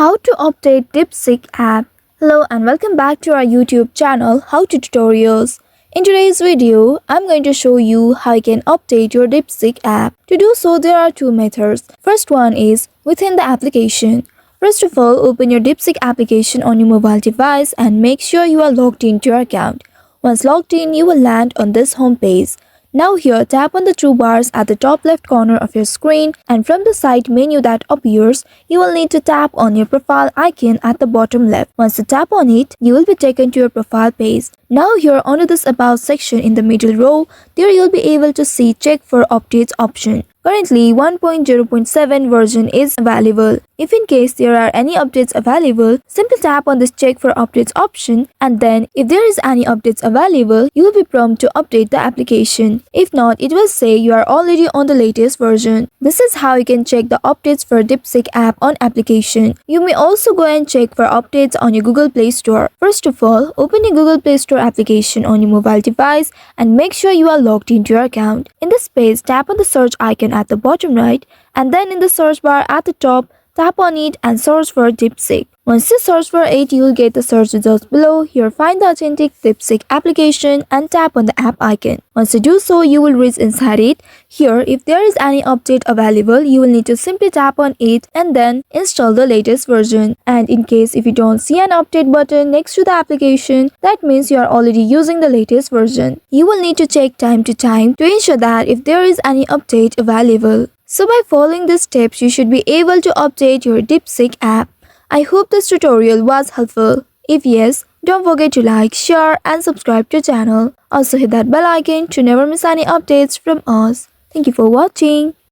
How to update DeepSeek app. Hello and welcome back to our YouTube channel How to Tutorials. In today's video, I'm going to show you how you can update your DeepSeek app. To do so, there are two methods. First one is within the application. First of all, open your DeepSeek application on your mobile device and make sure you are logged into your account. Once logged in, you will land on this home page. Now here, tap on the two bars at the top left corner of your screen, and from the side menu that appears, you will need to tap on your profile icon at the bottom left. Once you tap on it, you will be taken to your profile page. Now here under this About section in the middle row, there you will be able to see Check for Updates option. Currently, 1.0.7 version is available. If in case there are any updates available, simply tap on this Check for Updates option, and then if there is any updates available, you will be prompted to update the application. If not, it will say you are already on the latest version. This is how you can check the updates for DeepSeek app on application. You may also go and check for updates on your Google Play Store. First of all, open your Google Play Store application on your mobile device and make sure you are logged into your account. In this page, tap on the search icon at the bottom right, and then in the search bar at the top, tap on it and search for DeepSeek. Once you search for it, you will get the search results below. Here, find the authentic DeepSeek application and tap on the app icon. Once you do so, you will reach inside it. Here, if there is any update available, you will need to simply tap on it and then install the latest version. And in case if you don't see an update button next to the application, that means you are already using the latest version. You will need to check time to time to ensure that if there is any update available. So by following these steps, you should be able to update your DeepSeek app. I hope this tutorial was helpful. If yes, don't forget to like, share and subscribe to the channel. Also hit that bell icon to never miss any updates from us. Thank you for watching.